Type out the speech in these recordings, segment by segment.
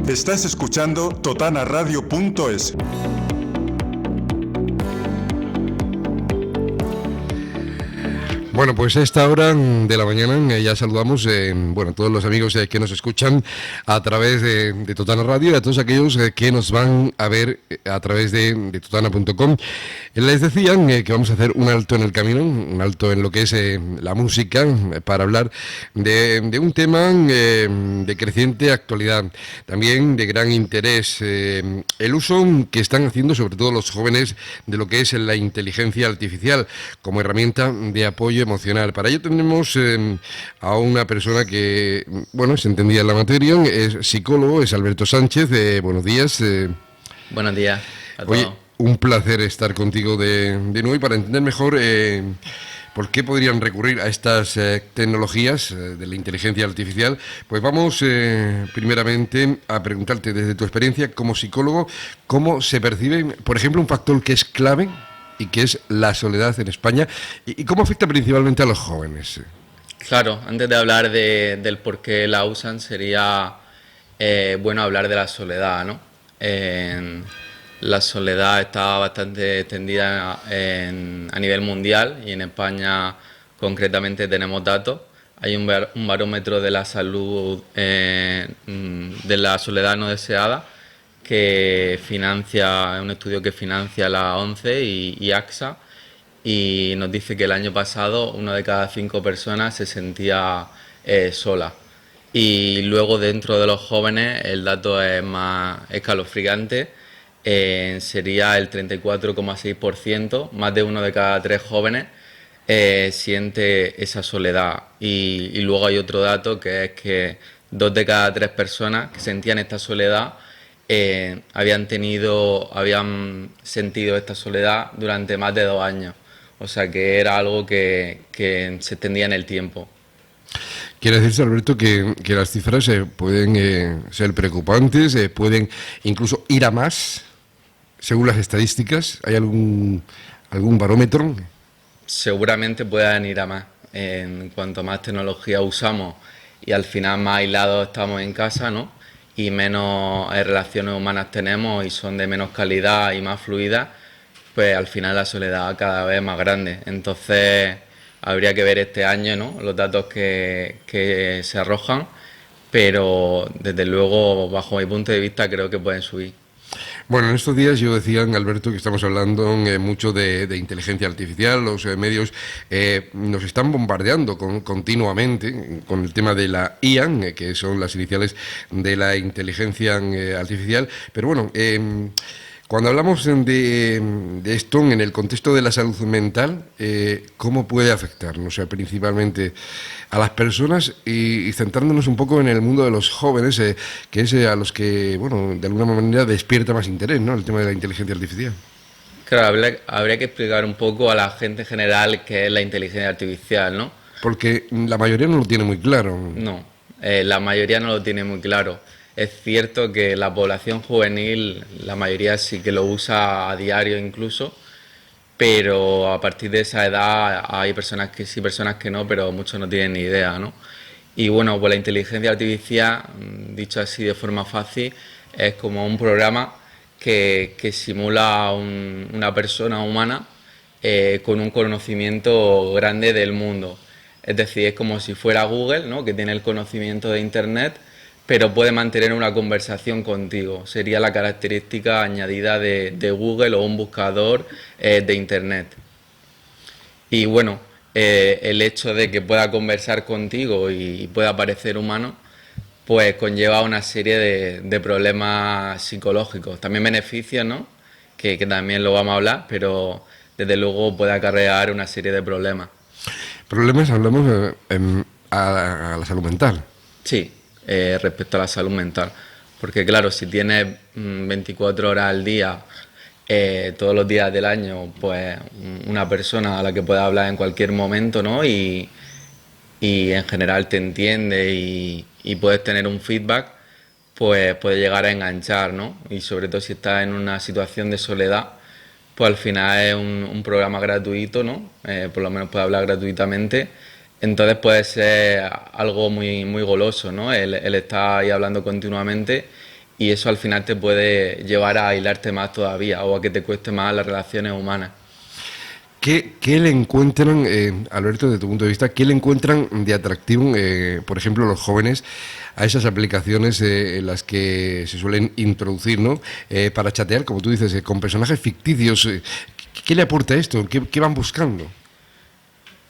Estás escuchando totanaradio.es. Bueno, pues a esta hora de la mañana ya saludamos a todos los amigos que nos escuchan a través de Totana Radio y a todos aquellos que nos van a ver a través de totana.com. Les decían que vamos a hacer un alto en el camino, un alto en lo que es la música, para hablar de un tema de creciente actualidad, también de gran interés, el uso que están haciendo sobre todo los jóvenes de lo que es la inteligencia artificial como herramienta de apoyo emocional. Para ello tenemos a una persona que, se entendía en la materia, es psicólogo, es Alberto Sánchez. Buenos días. Buenos días a todos. Oye, un placer estar contigo de nuevo y para entender mejor por qué podrían recurrir a estas tecnologías de la inteligencia artificial, pues vamos primeramente a preguntarte desde tu experiencia como psicólogo, cómo se percibe, por ejemplo, un factor que es clave y que es la soledad en España, y cómo afecta principalmente a los jóvenes. Claro, antes de hablar del por qué la usan, sería bueno hablar de la soledad, ¿no? La soledad está bastante extendida a nivel mundial y en España concretamente tenemos datos. Hay un barómetro de la salud de la soledad no deseada que financia, es un estudio que financia la ONCE y AXA, y nos dice que el año pasado 1 de cada 5 personas se sentía sola. Y luego dentro de los jóvenes el dato es más escalofriante, sería el 34,6%, más de 1 de cada 3 jóvenes siente esa soledad. Y luego hay otro dato que es que 2 de cada 3 personas que sentían esta soledad habían sentido esta soledad durante más de 2 años. O sea que era algo que se extendía en el tiempo. Quiere decirse, Alberto, que las cifras pueden ser preocupantes, pueden incluso ir a más, según las estadísticas. ¿Hay algún barómetro? Seguramente puedan ir a más. En cuanto más tecnología usamos y al final más aislados estamos en casa, ¿no? Y menos relaciones humanas tenemos y son de menos calidad y más fluidas, pues al final la soledad cada vez es más grande. Entonces habría que ver este año, ¿no?, los datos que se arrojan, pero desde luego, bajo mi punto de vista, creo que pueden subir. Bueno, en estos días yo decía, Alberto, que estamos hablando mucho de inteligencia artificial. Los medios nos están bombardeando continuamente con el tema de la IA, que son las iniciales de la inteligencia artificial. Pero bueno, cuando hablamos de esto en el contexto de la salud mental, ¿cómo puede afectarnos? O sea, principalmente a las personas y centrándonos un poco en el mundo de los jóvenes, que es a los que, de alguna manera despierta más interés, ¿no?, el tema de la inteligencia artificial. Claro, habría que explicar un poco a la gente general qué es la inteligencia artificial, ¿no? Porque la mayoría no lo tiene muy claro. No, la mayoría no lo tiene muy claro. Es cierto que la población juvenil, la mayoría sí que lo usa a diario incluso, pero a partir de esa edad hay personas que sí, personas que no, pero muchos no tienen ni idea, ¿no? Y bueno, pues la inteligencia artificial, dicho así de forma fácil, es como un programa que simula una persona humana con un conocimiento grande del mundo. Es decir, es como si fuera Google, ¿no?, que tiene el conocimiento de Internet, pero puede mantener una conversación contigo. Sería la característica añadida de Google o un buscador de Internet. Y bueno, el hecho de que pueda conversar contigo y pueda parecer humano, pues conlleva una serie de problemas psicológicos. También beneficios, ¿no?, que también lo vamos a hablar, pero desde luego puede acarrear una serie de problemas. Problemas, hablamos a la salud mental. Sí. Respecto a la salud mental, porque claro, si tienes 24 horas al día, todos los días del año, pues una persona a la que puedes hablar en cualquier momento, ¿no?, y en general te entiende y puedes tener un feedback, pues puede llegar a enganchar, ¿no? Y sobre todo si estás en una situación de soledad, pues al final es un programa gratuito, ¿no? Por lo menos puedes hablar gratuitamente. Entonces puede ser algo muy, muy goloso, ¿no?, el estar ahí hablando continuamente y eso al final te puede llevar a aislarte más todavía o a que te cueste más las relaciones humanas. ¿Qué le encuentran, Alberto, desde tu punto de vista, qué le encuentran de atractivo, por ejemplo, los jóvenes a esas aplicaciones en las que se suelen introducir, ¿no? Para chatear, como tú dices, con personajes ficticios? ¿Qué le aporta esto? ¿Qué van buscando?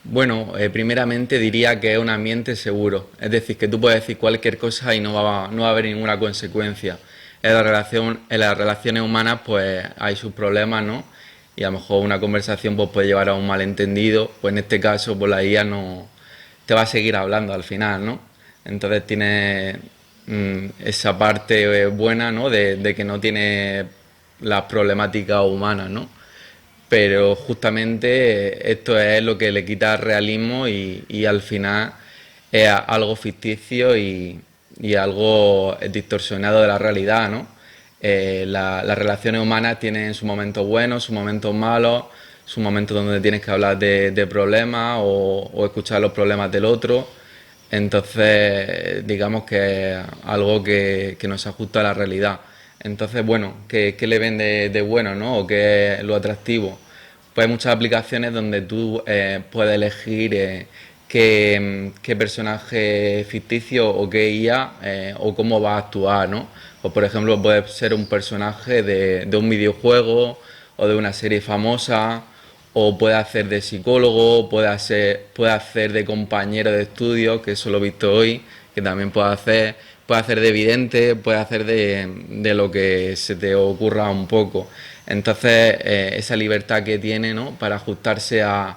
Bueno, primeramente diría que es un ambiente seguro, es decir, que tú puedes decir cualquier cosa y no va a haber ninguna consecuencia. En las relaciones humanas pues hay sus problemas, ¿no? Y a lo mejor una conversación pues, puede llevar a un malentendido, pues en este caso pues la IA no te va a seguir hablando al final, ¿no? Entonces tiene esa parte buena, ¿no? De que no tiene las problemáticas humanas, ¿no? Pero justamente esto es lo que le quita realismo y al final es algo ficticio y algo distorsionado de la realidad, ¿no? Las relaciones humanas tienen sus momentos buenos, sus momentos malos, sus momentos donde tienes que hablar de problemas o escuchar los problemas del otro. Entonces, digamos que es algo que no se ajusta a la realidad. Entonces, bueno, ¿qué le ven de bueno, ¿no? ¿O qué es lo atractivo? Pues hay muchas aplicaciones donde tú puedes elegir qué personaje ficticio o qué IA o cómo va a actuar, ¿no? O por ejemplo puede ser un personaje de un videojuego o de una serie famosa, o puede hacer de psicólogo, puede hacer de compañero de estudio, que eso lo he visto hoy, que también puede hacer de vidente, puede hacer de lo que se te ocurra un poco. Entonces, esa libertad que tiene, ¿no? Para ajustarse a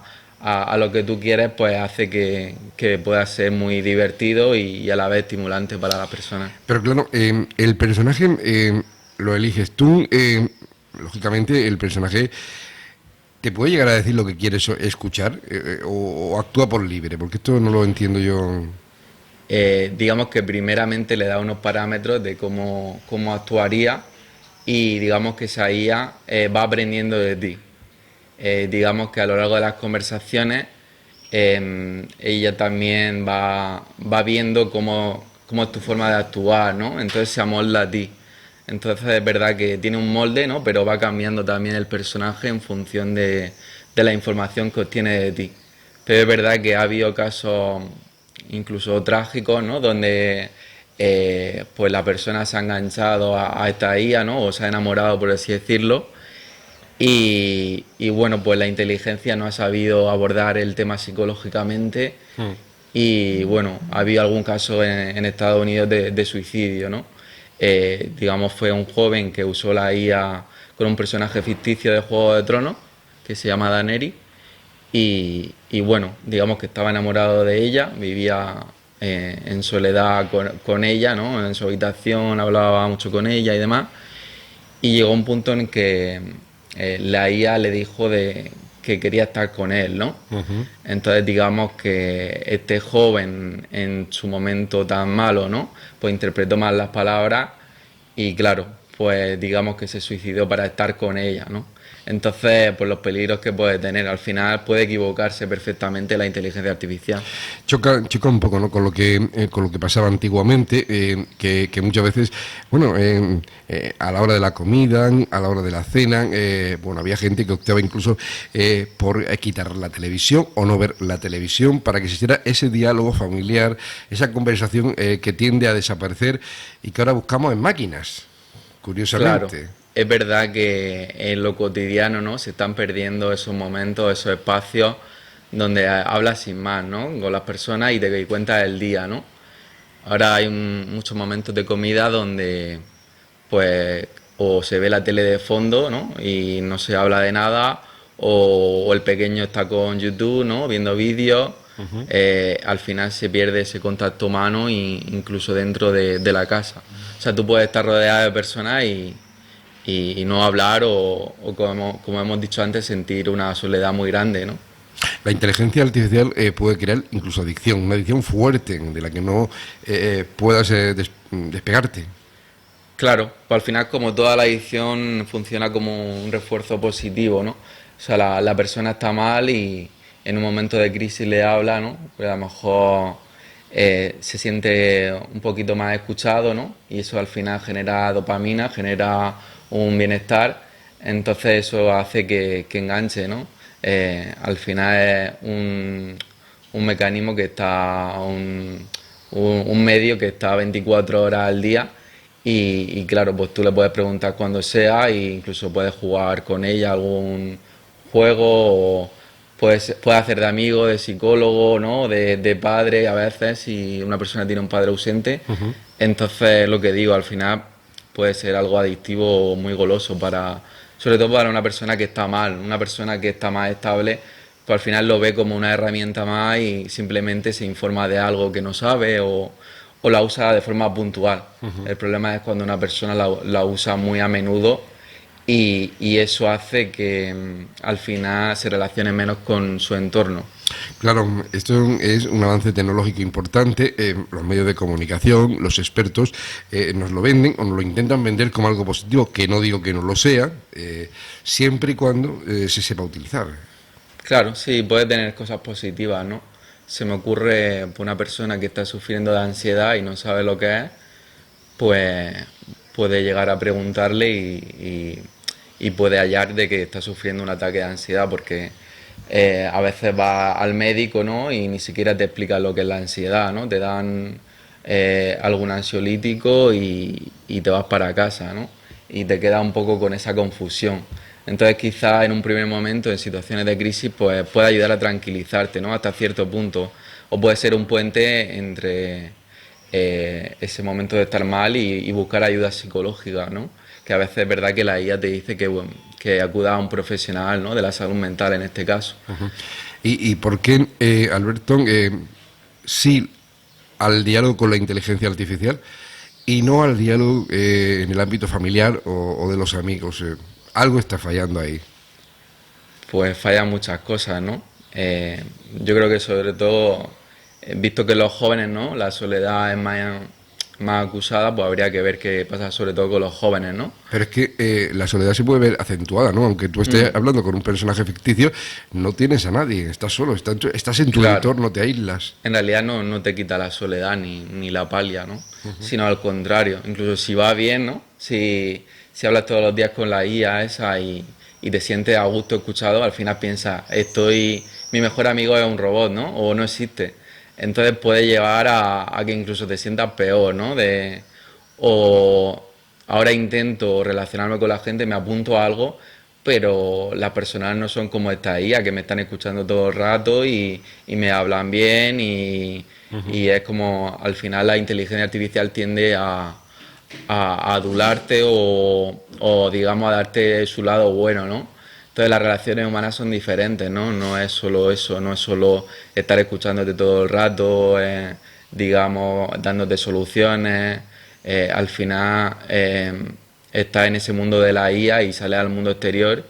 lo que tú quieres, pues hace que pueda ser muy divertido y a la vez estimulante para la persona. Pero claro, el personaje lo eliges tú, lógicamente el personaje te puede llegar a decir lo que quieres escuchar, o actúa por libre, porque esto no lo entiendo yo. Digamos que primeramente le da unos parámetros de cómo actuaría y digamos que esa IA va aprendiendo de ti. Digamos que a lo largo de las conversaciones ella también va viendo cómo es tu forma de actuar, ¿no? Entonces se amolda a ti. Entonces es verdad que tiene un molde, ¿no? Pero va cambiando también el personaje en función de la información que obtiene de ti. Pero es verdad que ha habido casos incluso trágicos, ¿no? Donde pues la persona se ha enganchado a esta IA, ¿no? O se ha enamorado, por así decirlo. Y bueno, pues la inteligencia no ha sabido abordar el tema psicológicamente. Y bueno, ha habido algún caso en Estados Unidos de suicidio, ¿no? Digamos, fue un joven que usó la IA con un personaje ficticio de Juego de Tronos, que se llama Daenerys, y bueno, digamos que estaba enamorado de ella, vivía en soledad con ella, ¿no? En su habitación, hablaba mucho con ella y demás, y llegó un punto en que la IA le dijo que quería estar con él, ¿no? Entonces digamos que este joven en su momento tan malo, ¿no? Pues interpretó mal las palabras y claro, pues digamos que se suicidó para estar con ella, ¿no? Entonces, pues los peligros que puede tener, al final puede equivocarse perfectamente la inteligencia artificial. Choca un poco, ¿no? Con lo que pasaba antiguamente, que muchas veces, bueno, a la hora de la comida, a la hora de la cena, bueno, había gente que optaba incluso por quitar la televisión o no ver la televisión para que existiera ese diálogo familiar, esa conversación que tiende a desaparecer y que ahora buscamos en máquinas, Claro, curiosamente. es verdad que en lo cotidiano, ¿no? Se están perdiendo esos momentos, esos espacios donde hablas sin más, ¿no? Con las personas y te cuentas el día, ¿no? Ahora hay muchos momentos de comida donde, pues, o se ve la tele de fondo, ¿no? Y no se habla de nada, o el pequeño está con YouTube, ¿no? Viendo vídeos. Al final se pierde ese contacto humano incluso dentro de la casa. O sea, tú puedes estar rodeado de personas y no hablar o como hemos dicho antes, sentir una soledad muy grande, ¿no? La inteligencia artificial puede crear incluso adicción, una adicción fuerte de la que no puedas despegarte. Claro, pues al final como toda la adicción funciona como un refuerzo positivo, ¿no? O sea, la persona está mal y en un momento de crisis le habla, ¿no? Pues a lo mejor se siente un poquito más escuchado, ¿no? Y eso al final genera dopamina, genera un bienestar, entonces eso hace que enganche, ¿no? Al final es un mecanismo que está, un medio que está 24 horas al día y claro, pues tú le puedes preguntar cuando sea e incluso puedes jugar con ella algún juego o puedes hacer de amigo, de psicólogo, ¿no? De padre a veces si una persona tiene un padre ausente. Entonces, lo que digo, al final puede ser algo adictivo muy goloso para, sobre todo para una persona que está mal, una persona que está más estable, pues al final lo ve como una herramienta más y simplemente se informa de algo que no sabe o la usa de forma puntual. El problema es cuando una persona la usa muy a menudo y eso hace que al final se relacione menos con su entorno. Claro, esto es un avance tecnológico importante. Los medios de comunicación, los expertos nos lo venden o nos lo intentan vender como algo positivo, que no digo que no lo sea, siempre y cuando se sepa utilizar. Claro, sí, puede tener cosas positivas, ¿no? Se me ocurre pues, una persona que está sufriendo de ansiedad y no sabe lo que es, pues puede llegar a preguntarle y puede hallar de que está sufriendo un ataque de ansiedad porque a veces va al médico, ¿no? Y ni siquiera te explican lo que es la ansiedad, ¿no? Te dan algún ansiolítico y te vas para casa, ¿no? Y te quedas un poco con esa confusión. Entonces quizás en un primer momento, en situaciones de crisis, pues puede ayudar a tranquilizarte, ¿no? Hasta cierto punto. O puede ser un puente entre ese momento de estar mal y buscar ayuda psicológica, ¿no? Que a veces es verdad que la IA te dice que, bueno, que acuda a un profesional, ¿no? De la salud mental en este caso. Uh-huh. ¿Y por qué, Alberto, sí al diálogo con la inteligencia artificial y no al diálogo en el ámbito familiar o de los amigos? Algo está fallando ahí. Pues fallan muchas cosas, ¿no? Yo creo que sobre todo, visto que los jóvenes, ¿no? La soledad es más acusada, pues habría que ver qué pasa sobre todo con los jóvenes, ¿no? Pero es que la soledad se puede ver acentuada, ¿no? Aunque tú estés hablando con un personaje ficticio, no tienes a nadie, estás solo, estás en tu entorno, te aíslas. En realidad no te quita la soledad ni la palia, ¿no? Sino al contrario, incluso si va bien, ¿no? Si hablas todos los días con la IA esa y te sientes a gusto escuchado, al final piensas, mi mejor amigo es un robot, ¿no? O no existe. Entonces puede llevar a que incluso te sientas peor, ¿no? O ahora intento relacionarme con la gente, me apunto a algo, pero las personas no son como esta IA, que me están escuchando todo el rato y me hablan bien y es como al final la inteligencia artificial tiende a adularte o digamos a darte su lado bueno, ¿no? Entonces las relaciones humanas son diferentes, ¿no? No es solo eso, no es solo estar escuchándote todo el rato, digamos, dándote soluciones. Al final estás en ese mundo de la IA y sales al mundo exterior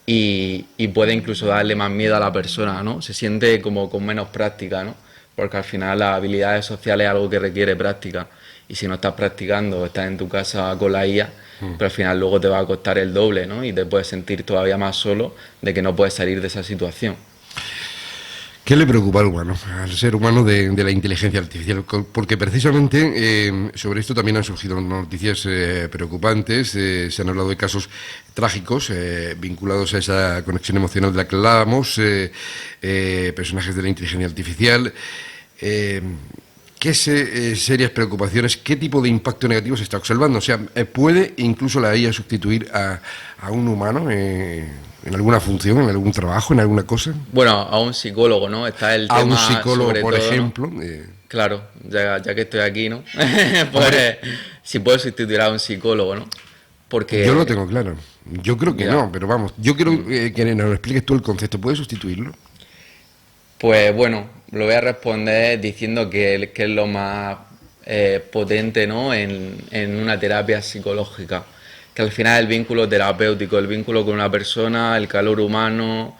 y puede incluso darle más miedo a la persona, ¿no? Se siente como con menos práctica, ¿no? Porque al final las habilidades sociales es algo que requiere práctica. Y si no estás practicando, estás en tu casa con la IA, pero al final luego te va a costar el doble, ¿no? Y te puedes sentir todavía más solo de que no puedes salir de esa situación. ¿Qué le preocupa al ser humano de la inteligencia artificial? Porque precisamente sobre esto también han surgido noticias preocupantes, se han hablado de casos trágicos vinculados a esa conexión emocional de la que hablábamos, personajes de la inteligencia artificial. ¿Qué serias preocupaciones, qué tipo de impacto negativo se está observando? O sea, ¿puede incluso la IA sustituir a un humano en alguna función, en algún trabajo, en alguna cosa? Bueno, a un psicólogo, ¿no? Está el tema. A un psicólogo, por todo, ejemplo. ¿no? Claro, ya que estoy aquí, ¿no? Pues si puedo sustituir a un psicólogo, ¿no? Porque yo lo tengo claro. Yo creo que no, pero vamos, yo quiero que nos expliques tú el concepto. ¿Puedes sustituirlo? Pues bueno, lo voy a responder diciendo que es lo más potente, ¿no? en una terapia psicológica, que al final el vínculo terapéutico, el vínculo con una persona, el calor humano,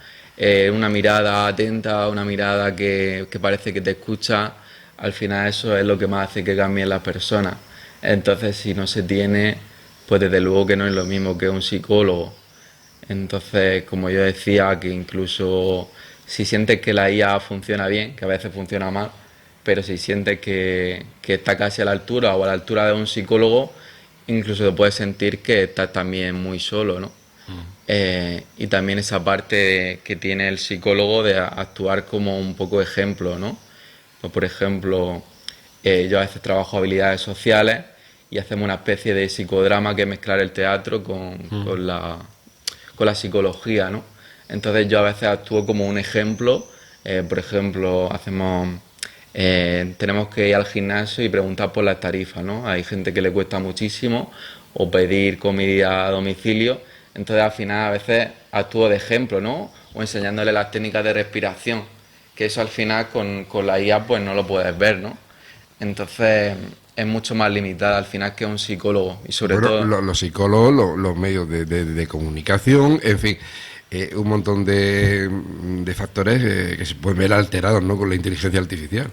una mirada atenta, una mirada que parece que te escucha, al final eso es lo que más hace que cambien las personas. Entonces, si no se tiene, pues desde luego que no es lo mismo que un psicólogo. Entonces, como yo decía, que incluso si sientes que la IA funciona bien, que a veces funciona mal, pero si sientes que está casi a la altura o a la altura de un psicólogo, incluso te puedes sentir que estás también muy solo, ¿no? Y también esa parte que tiene el psicólogo de actuar como un poco ejemplo, ¿no? Pues, por ejemplo, yo a veces trabajo habilidades sociales y hacemos una especie de psicodrama que es mezclar el teatro con la psicología, ¿no? Entonces yo a veces actúo como un ejemplo, por ejemplo, tenemos que ir al gimnasio y preguntar por las tarifas, ¿no? Hay gente que le cuesta muchísimo o pedir comida a domicilio, entonces al final a veces actúo de ejemplo, ¿no? O enseñándole las técnicas de respiración, que eso al final con la IA pues no lo puedes ver, ¿no? Entonces es mucho más limitada al final que un psicólogo y sobre Bueno, todo... los psicólogos, los medios de comunicación, en fin, un montón de factores que se pueden ver alterados, ¿no?, con la inteligencia artificial.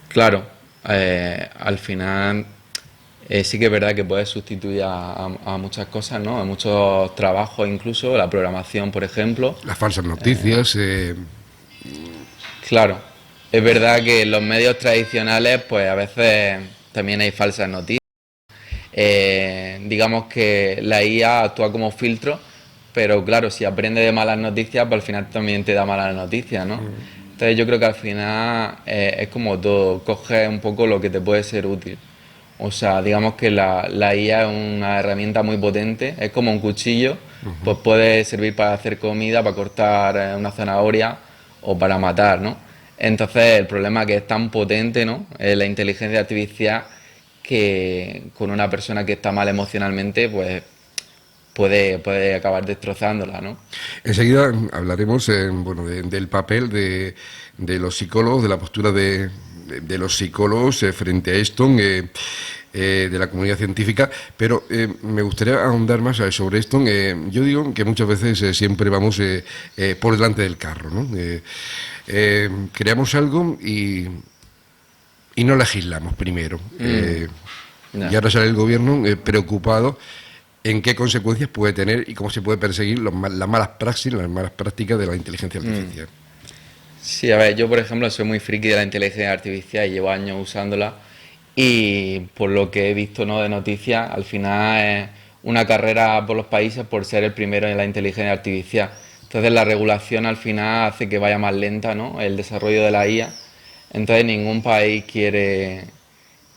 Claro, al final sí que es verdad que puedes sustituir a muchas cosas, ¿no? A muchos trabajos incluso, la programación, por ejemplo. Las falsas noticias. Claro, es verdad que en los medios tradicionales pues a veces también hay falsas noticias. Digamos que la IA actúa como filtro, pero claro, si aprende de malas noticias, pues al final también te da malas noticias, ¿no? Entonces yo creo que al final es como todo, coge un poco lo que te puede ser útil. O sea, digamos que la IA es una herramienta muy potente, es como un cuchillo, pues puede servir para hacer comida, para cortar una zanahoria o para matar, ¿no? Entonces el problema es que es tan potente, ¿no? La inteligencia artificial que con una persona que está mal emocionalmente, pues puede acabar destrozándola, ¿no? Enseguida hablaremos bueno, del papel de los psicólogos, de la postura de los psicólogos frente a esto, de la comunidad científica, pero me gustaría ahondar más sobre esto. Yo digo que muchas veces siempre vamos por delante del carro, ¿no? Creamos algo y no legislamos primero. No. Y ahora sale el gobierno preocupado en qué consecuencias puede tener y cómo se puede perseguir las malas praxis, las malas prácticas de la inteligencia artificial. Sí, a ver, yo por ejemplo soy muy friki de la inteligencia artificial y llevo años usándola y por lo que he visto, ¿no?, de noticias, al final es una carrera por los países por ser el primero en la inteligencia artificial. Entonces la regulación al final hace que vaya más lenta, ¿no?, el desarrollo de la IA. Entonces ningún país quiere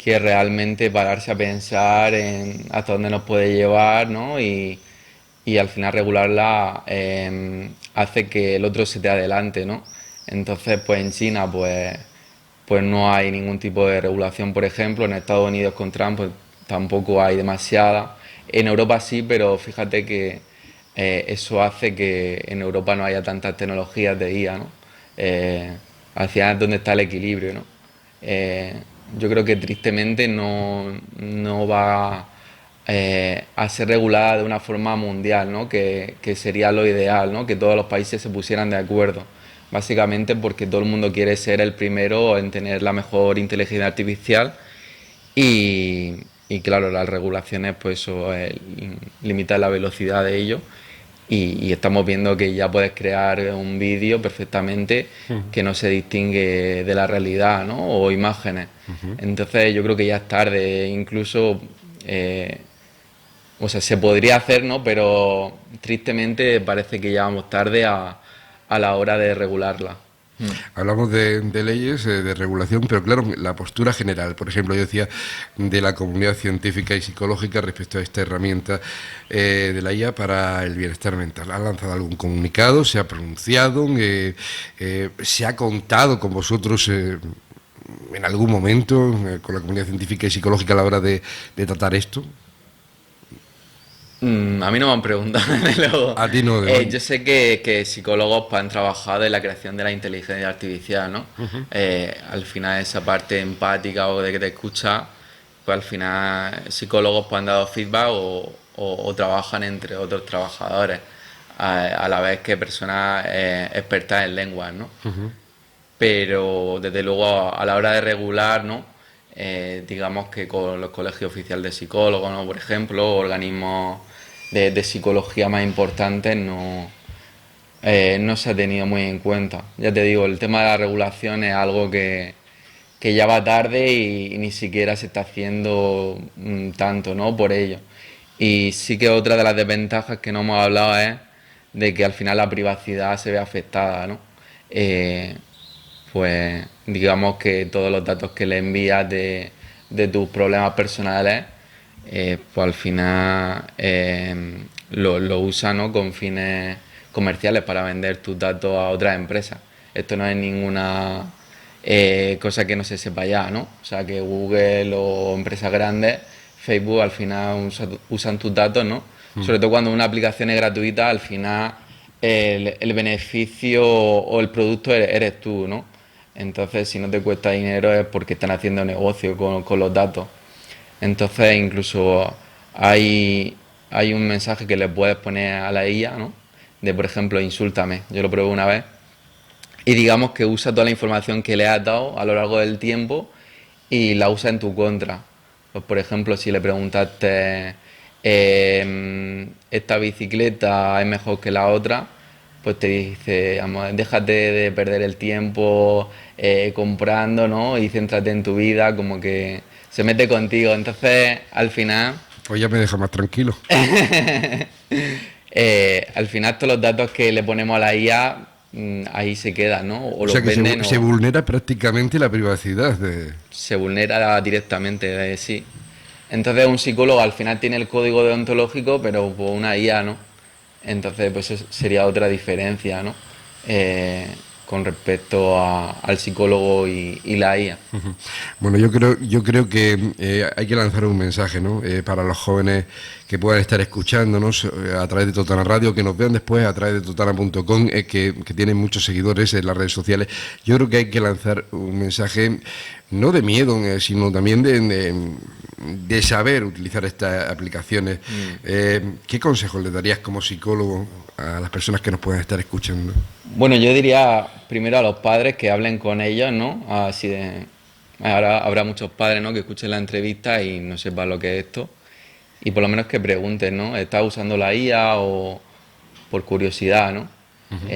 realmente pararse a pensar en hasta dónde nos puede llevar, ¿no? Y al final regularla hace que el otro se te adelante, ¿no? Entonces, pues en China, pues no hay ningún tipo de regulación, por ejemplo. En Estados Unidos con Trump, pues tampoco hay demasiada. En Europa sí, pero fíjate que eso hace que en Europa no haya tantas tecnologías de IA, ¿no? Al final es donde está el equilibrio, ¿no? Yo creo que tristemente no va a ser regulada de una forma mundial, ¿no? Que sería lo ideal, ¿no? Que todos los países se pusieran de acuerdo. Básicamente porque todo el mundo quiere ser el primero en tener la mejor inteligencia artificial y claro, las regulaciones pues eso limitan la velocidad de ello y estamos viendo que ya puedes crear un vídeo perfectamente que no se distingue de la realidad, ¿no? O imágenes. Entonces yo creo que ya es tarde, incluso o sea, se podría hacer, ¿no? Pero tristemente parece que ya vamos tarde a la hora de regularla. Hablamos de leyes, de regulación, pero claro, la postura general, por ejemplo, yo decía de la comunidad científica y psicológica respecto a esta herramienta de la IA para el bienestar mental. ¿Ha lanzado algún comunicado? ¿Se ha pronunciado? ¿Se ha contado con vosotros en algún momento con la comunidad científica y psicológica a la hora de tratar esto? A mí no me han preguntado, desde luego. A ti no, yo sé que psicólogos pues, han trabajado en la creación de la inteligencia artificial, ¿no? Al final esa parte empática o de que te escucha, pues al final psicólogos pues, han dado feedback o trabajan entre otros trabajadores, a la vez que personas expertas en lenguas, ¿no? Pero desde luego a la hora de regular, ¿no? Digamos que con los colegios oficiales de psicólogos, ¿no? Por ejemplo, organismos de psicología más importantes no se ha tenido muy en cuenta. Ya te digo, el tema de la regulación es algo que que ya va tarde y ni siquiera se está haciendo tanto, ¿no? Por ello. Y sí que otra de las desventajas que no hemos hablado es de que al final la privacidad se ve afectada, ¿no? Eh, pues digamos que todos los datos que le envías de tus problemas personales, pues al final lo usan, ¿no? Con fines comerciales para vender tus datos a otras empresas. Esto no es ninguna cosa que no se sepa ya, ¿no? O sea, que Google o empresas grandes, Facebook al final usan tus datos, ¿no? Sobre todo cuando una aplicación es gratuita, al final el beneficio o el producto eres tú, ¿no? Entonces, si no te cuesta dinero es porque están haciendo negocio con los datos. Entonces, incluso hay un mensaje que le puedes poner a la IA, ¿no? De, por ejemplo, insúltame. Yo lo probé una vez. Y digamos que usa toda la información que le has dado a lo largo del tiempo y la usa en tu contra. Pues, por ejemplo, si le preguntaste, esta bicicleta es mejor que la otra, pues te dice, vamos, déjate de perder el tiempo comprando, ¿no? Y céntrate en tu vida, como que se mete contigo. Entonces, al final... Pues ya me deja más tranquilo. Al final todos los datos que le ponemos a la IA ahí se quedan, ¿no? O sea que se vulnera prácticamente la privacidad. Se vulnera directamente, sí. Entonces un psicólogo al final tiene el código deontológico, pero pues una IA, ¿no? Entonces pues eso sería otra diferencia, ¿no? Con respecto al psicólogo y la IA. Bueno, yo creo que hay que lanzar un mensaje, ¿no? Para los jóvenes que puedan estar escuchándonos a través de Totana Radio, que nos vean después a través de totana.com, que tienen muchos seguidores en las redes sociales. Yo creo que hay que lanzar un mensaje no de miedo, sino también de saber utilizar estas aplicaciones. ¿Qué consejos le darías como psicólogo a las personas que nos puedan estar escuchando? Bueno, yo diría primero a los padres que hablen con ellos, ¿no? Ahora habrá muchos padres, ¿no?, que escuchen la entrevista y no sepan lo que es esto. Y por lo menos que pregunten, ¿no? ¿Estás usando la IA o por curiosidad, ¿no?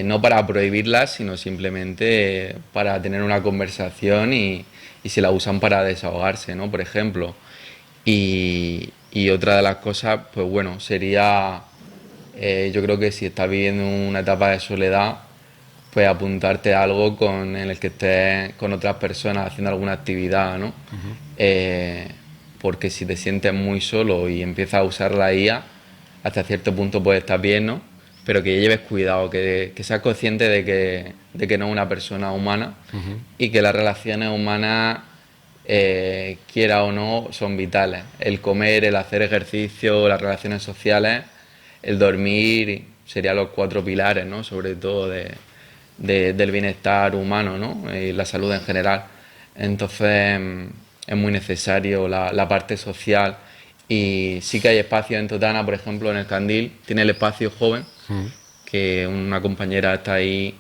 No para prohibirla, sino simplemente para tener una conversación y si la usan para desahogarse, ¿no? Por ejemplo. Y otra de las cosas, pues bueno, sería, yo creo que si estás viviendo una etapa de soledad, pues apuntarte a algo en el que estés con otras personas haciendo alguna actividad, ¿no? Porque si te sientes muy solo y empiezas a usar la IA, hasta cierto punto puede estar bien, ¿no? Pero que lleves cuidado, que seas consciente de que no es una persona humana y que las relaciones humanas, quiera o no, son vitales. El comer, el hacer ejercicio, las relaciones sociales, el dormir, serían los 4 pilares, ¿no? Sobre todo del bienestar humano, ¿no? Y la salud en general. Entonces es muy necesario la parte social y sí que hay espacios en Totana, por ejemplo en el Candil tiene el espacio joven, que una compañera está ahí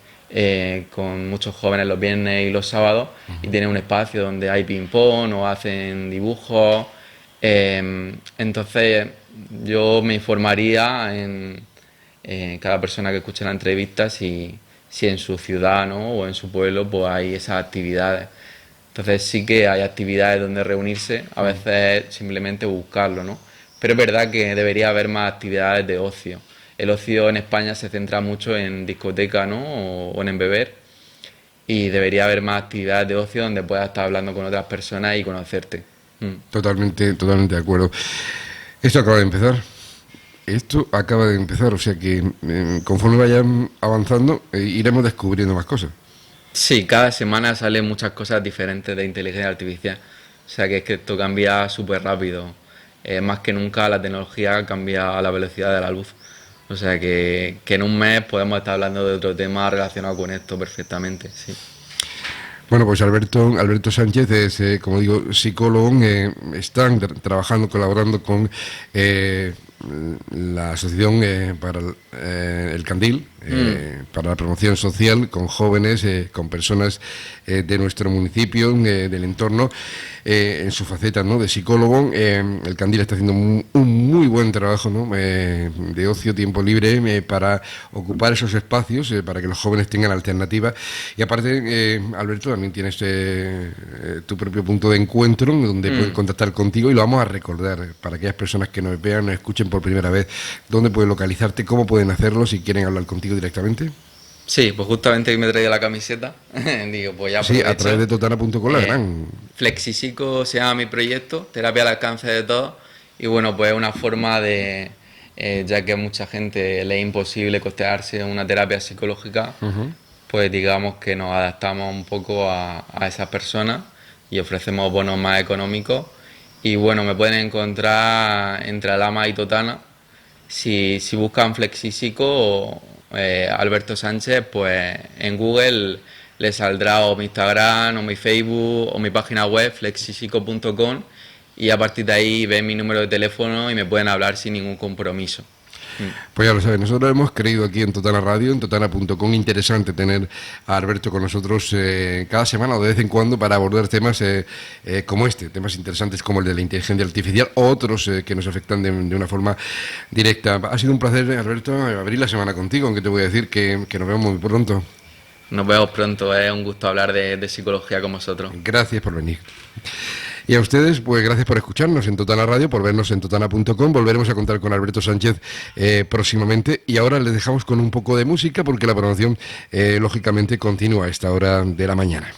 con muchos jóvenes los viernes y los sábados y tiene un espacio donde hay ping pong o hacen dibujos. Entonces yo me informaría en cada persona que escuche la entrevista si en su ciudad, ¿no?, o en su pueblo pues hay esas actividades. Entonces sí que hay actividades donde reunirse, a veces simplemente buscarlo, ¿no? Pero es verdad que debería haber más actividades de ocio. El ocio en España se centra mucho en discoteca, ¿no?, o en beber, y debería haber más actividades de ocio donde puedas estar hablando con otras personas y conocerte. Totalmente de acuerdo. Esto acaba de empezar, o sea que conforme vayan avanzando iremos descubriendo más cosas. Sí, cada semana salen muchas cosas diferentes de inteligencia artificial. O sea que es que esto cambia súper rápido. Más que nunca la tecnología cambia a la velocidad de la luz. O sea que en un mes podemos estar hablando de otro tema relacionado con esto perfectamente, sí. Bueno, pues Alberto Sánchez es, como digo, psicólogo. Están trabajando, colaborando con la Asociación para el Candil, para la promoción social con jóvenes, con personas de nuestro municipio, del entorno, en su faceta, ¿no?, de psicólogo. El Candil está haciendo un muy buen trabajo, ¿no?, de ocio, tiempo libre, para ocupar esos espacios, para que los jóvenes tengan alternativas. Y aparte, Alberto, también tienes tu propio punto de encuentro donde pueden contactar contigo, y lo vamos a recordar para aquellas personas que nos vean, nos escuchen por primera vez. ¿Dónde pueden localizarte? ¿Cómo pueden hacerlo si quieren hablar contigo directamente? Sí, pues justamente me he traído la camiseta. Digo, pues ya Sí, aprovecho. a través de totana.com, la gran... Flexipsico se llama mi proyecto, terapia al alcance de todos. Y bueno, pues es una forma de, ya que a mucha gente le es imposible costearse una terapia psicológica, pues digamos que nos adaptamos un poco a esas personas y ofrecemos bonos más económicos. Y bueno, me pueden encontrar entre Alhama y Totana. Si buscan Flexipsico o Alberto Sánchez, pues en Google les saldrá o mi Instagram o mi Facebook o mi página web flexipsico.com, y a partir de ahí ven mi número de teléfono y me pueden hablar sin ningún compromiso. Pues ya lo saben, nosotros hemos creído aquí en Totana Radio, en totana.com, interesante tener a Alberto con nosotros cada semana o de vez en cuando para abordar temas como este, temas interesantes como el de la inteligencia artificial o otros que nos afectan de una forma directa. Ha sido un placer, Alberto, abrir la semana contigo, aunque te voy a decir que nos vemos muy pronto. Nos vemos pronto, es un gusto hablar de psicología con vosotros. Gracias por venir. Y a ustedes, pues gracias por escucharnos en Totana Radio, por vernos en totana.com. Volveremos a contar con Alberto Sánchez próximamente. Y ahora les dejamos con un poco de música porque la programación, lógicamente, continúa a esta hora de la mañana.